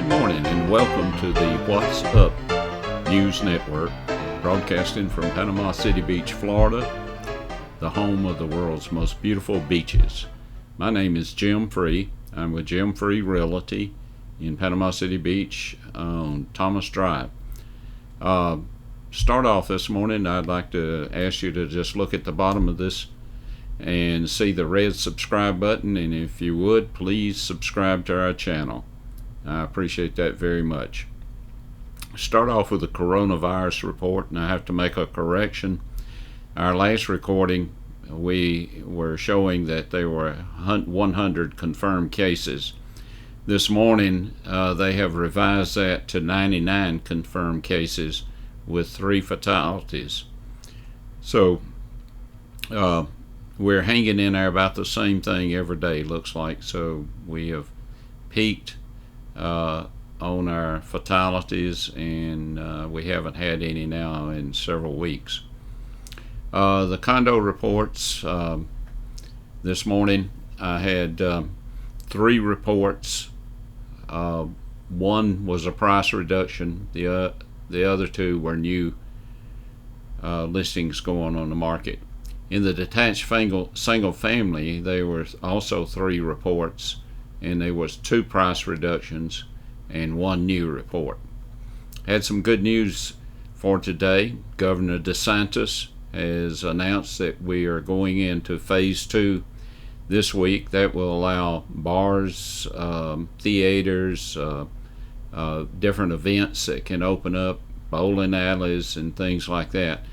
Good morning and welcome to the What's Up News Network, broadcasting from Panama City Beach, Florida, the home of the world's most beautiful beaches. My name is Jim Free. I'm with Jim Free Realty in Panama City Beach on Thomas Drive. Start off this morning, I'd like to ask you to just look at the bottom of this and see the red subscribe button, and if you would, please subscribe to our channel. I appreciate that very much. Start off with the coronavirus report, and I have to make a correction. Our last recording, we were showing that there were 100 confirmed cases. This morning, they have revised that to 99 confirmed cases with 3 fatalities. So, we're hanging in there about the same thing every day, looks like. So we have peaked on our fatalities, and we haven't had any now in several weeks. The condo reports, this morning I had 3 reports. One was a price reduction. The other 2 were new listings going on the market. In the detached single family, there were also 3 reports, and there was 2 price reductions and 1 new report. Had some good news for today. Governor DeSantis has announced that we are going into phase 2 this week. That will allow bars, theaters, different events that can open up, bowling alleys and things like that.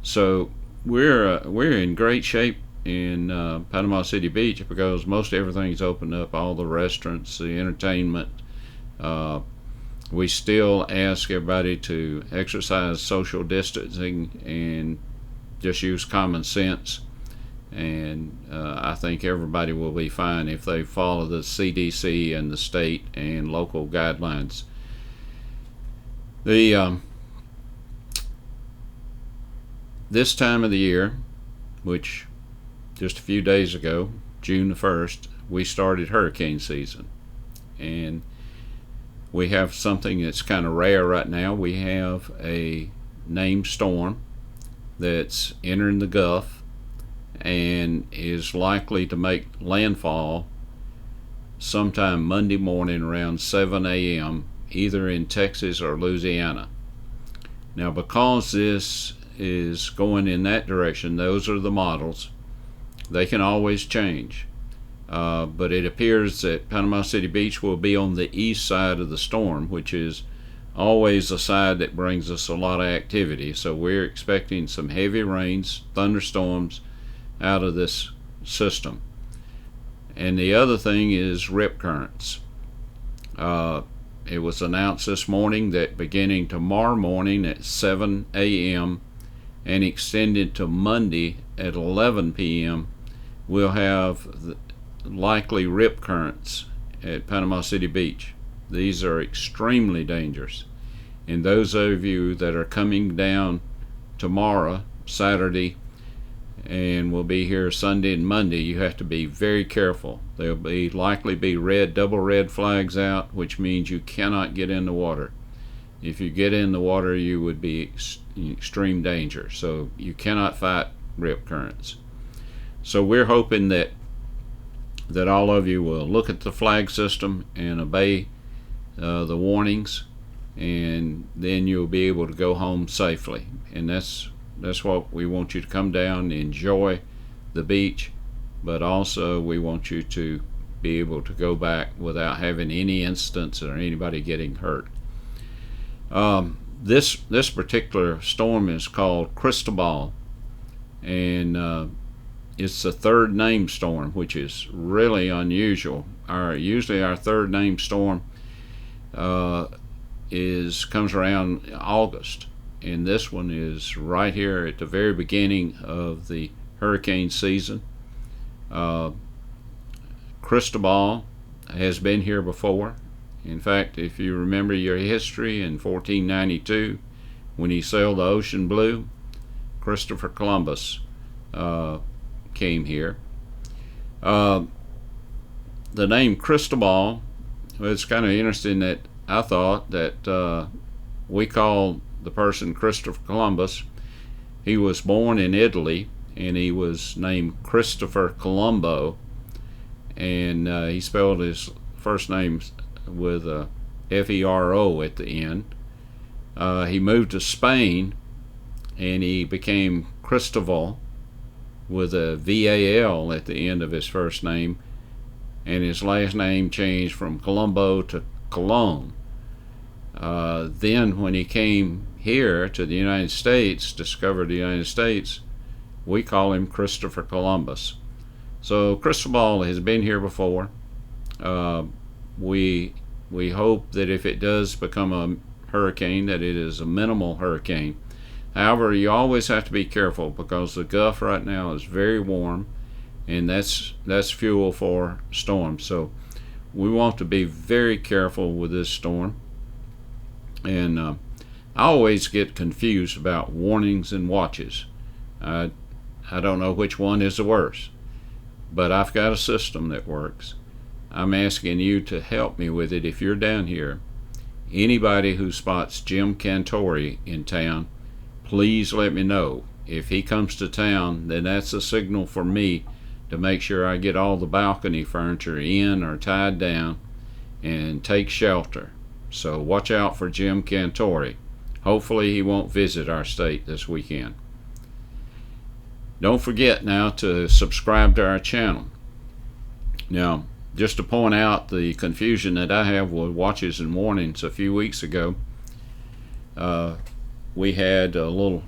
So we're in great shape in Panama City Beach because most everything's opened up, all the restaurants, the entertainment. We still ask everybody to exercise social distancing and just use common sense, and I think everybody will be fine if they follow the CDC and the state and local guidelines. This time of the year, which just a few days ago, June the 1st, we started hurricane season. And we have something that's kind of rare right now. We have a named storm that's entering the Gulf and is likely to make landfall sometime Monday morning around 7 a.m., either in Texas or Louisiana. Now, because this is going in that direction, those are the models. They can always change, but it appears that Panama City Beach will be on the east side of the storm, which is always the side that brings us a lot of activity. So we're expecting some heavy rains, thunderstorms out of this system. And the other thing is rip currents. It was announced this morning that beginning tomorrow morning at 7 a.m. and extended to Monday at 11 p.m., we'll have likely rip currents at Panama City Beach. These are extremely dangerous. And those of you that are coming down tomorrow, Saturday, and will be here Sunday and Monday, you have to be very careful. There'll likely be double red flags out, which means you cannot get in the water. If you get in the water, you would be in extreme danger. So you cannot fight rip currents. So we're hoping that all of you will look at the flag system and obey the warnings, and then you'll be able to go home safely. And that's what we want you to come down and enjoy the beach, but also we want you to be able to go back without having any incidents or anybody getting hurt. This particular storm is called Cristobal, and it's the 3rd named storm, which is really unusual. Usually our 3rd named storm comes around August, and this one is right here at the very beginning of the hurricane season. Cristobal has been here before. In fact, if you remember your history, in 1492, when he sailed the ocean blue, Christopher Columbus came here. The name Cristobal, well, it's kind of interesting that I thought that we called the person Christopher Columbus. He was born in Italy, and he was named Christopher Colombo, and he spelled his first name with a Fero at the end. He moved to Spain, and he became Cristobal with a Val at the end of his first name, and his last name changed from Colombo to Colon. Then when he came here to the United States, discovered the United States, we call him Christopher Columbus. So Cristobal has been here before. We hope that if it does become a hurricane, that it is a minimal hurricane. However, you always have to be careful because the Gulf right now is very warm, and that's fuel for storms. So we want to be very careful with this storm. And I always get confused about warnings and watches. I don't know which one is the worst, but I've got a system that works. I'm asking you to help me with it. If you're down here, anybody who spots Jim Cantori in town, please let me know. If he comes to town, then that's a signal for me to make sure I get all the balcony furniture in or tied down and take shelter. So watch out for Jim Cantori. Hopefully he won't visit our state this weekend. Don't forget now to subscribe to our channel. Now, just to point out the confusion that I have with watches and warnings, a few weeks ago, we had a little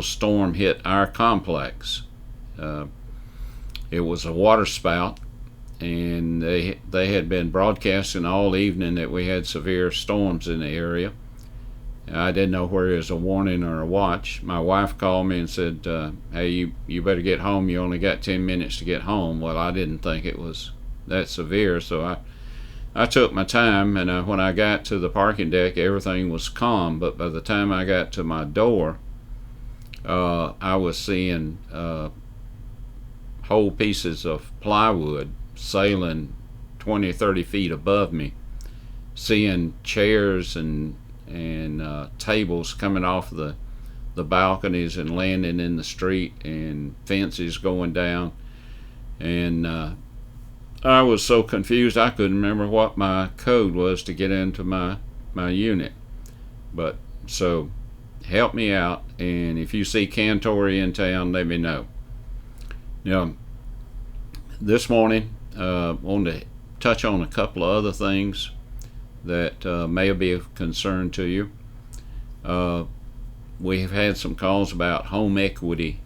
storm hit our complex. It was a water spout, and they had been broadcasting all evening that we had severe storms in the area. I didn't know where it was a warning or a watch. My wife called me and said, hey, you better get home. You only got 10 minutes to get home. Well, I didn't think it was that severe, so I took my time, and when I got to the parking deck, everything was calm. But by the time I got to my door, I was seeing whole pieces of plywood sailing 20 or 30 feet above me, seeing chairs and tables coming off the balconies and landing in the street, and fences going down. And I was so confused I couldn't remember what my code was to get into my unit. But so help me out, and if you see Cantori in town, let me know. Now, this morning I wanted to touch on a couple of other things that may be of concern to you. We have had some calls about home equity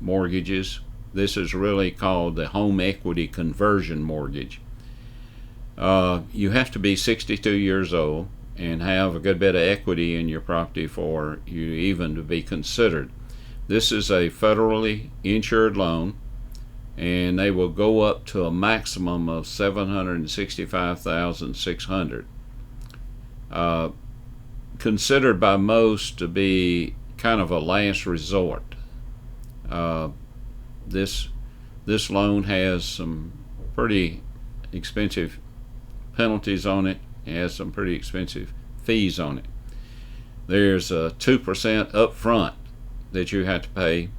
mortgages. This is really called the home equity conversion mortgage. You have to be 62 years old and have a good bit of equity in your property for you even to be considered. This is a federally insured loan, and they will go up to a maximum of $765,600. Considered by most to be kind of a last resort. This loan has some pretty expensive penalties on it. It has some pretty expensive fees on it. There's a 2% up front that you have to pay,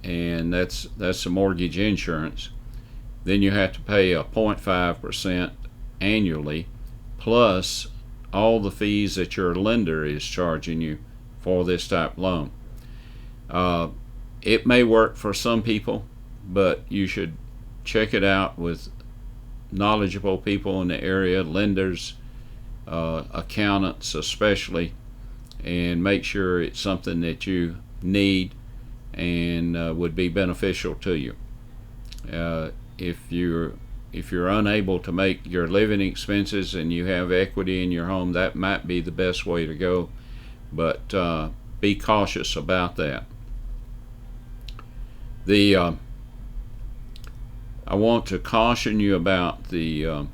and that's the mortgage insurance. Then you have to pay a 0.5% annually, plus all the fees that your lender is charging you for this type of loan. It may work for some people, but you should check it out with knowledgeable people in the area, lenders, accountants especially, and make sure it's something that you need and would be beneficial to you. If you're unable to make your living expenses and you have equity in your home, that might be the best way to go, but be cautious about that. I want to caution you about the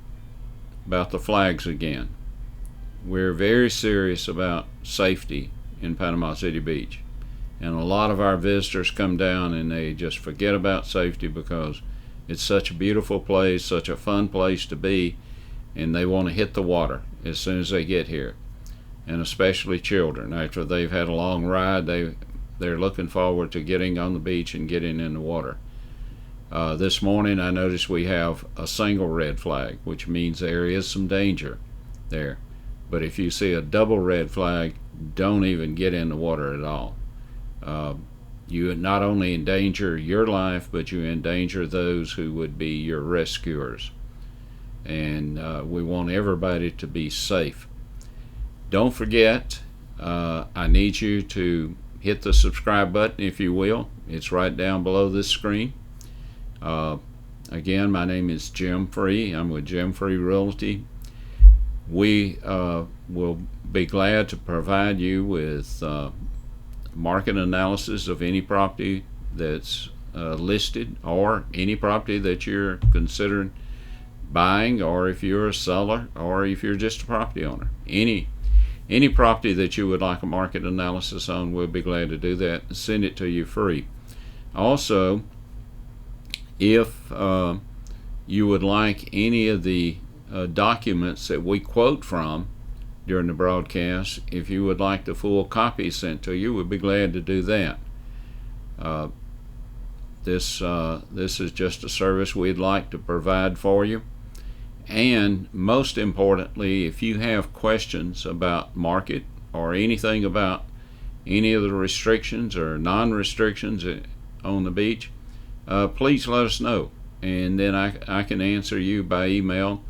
flags again. We're very serious about safety in Panama City Beach, and a lot of our visitors come down and they just forget about safety because it's such a beautiful place, such a fun place to be, and they want to hit the water as soon as they get here. And especially children, after they've had a long ride, they're looking forward to getting on the beach and getting in the water. This morning I noticed we have a single red flag, which means there is some danger there. But if you see a double red flag, don't even get in the water at all. You not only endanger your life, but you endanger those who would be your rescuers. And we want everybody to be safe. Don't forget, I need you to hit the subscribe button, if you will. It's right down below this screen. Again, my name is Jim Free. I'm with Jim Free Realty. We will be glad to provide you with market analysis of any property that's listed, or any property that you're considering buying, or if you're a seller, or if you're just a property owner. Any property that you would like a market analysis on, we'll be glad to do that and send it to you free. Also, if you would like any of the documents that we quote from during the broadcast, if you would like the full copy sent to you, we'd be glad to do that. This is just a service we'd like to provide for you. And most importantly, if you have questions about market or anything about any of the restrictions or non-restrictions on the beach, please let us know, and then I can answer you by email.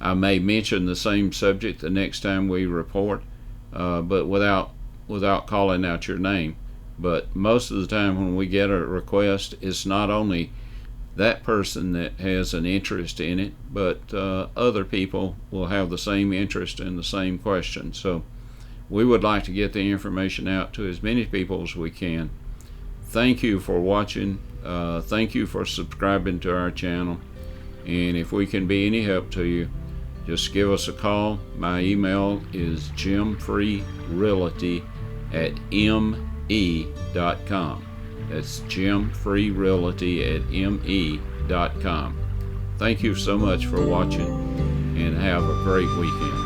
I may mention the same subject the next time we report, but without calling out your name. But most of the time when we get a request, it's not only that person that has an interest in it, but other people will have the same interest in the same question. So we would like to get the information out to as many people as we can. Thank you for watching. Thank you for subscribing to our channel. And if we can be any help to you, just give us a call. My email is jimfreerealty@me.com. That's jimfreerealty@me.com. Thank you so much for watching, and have a great weekend.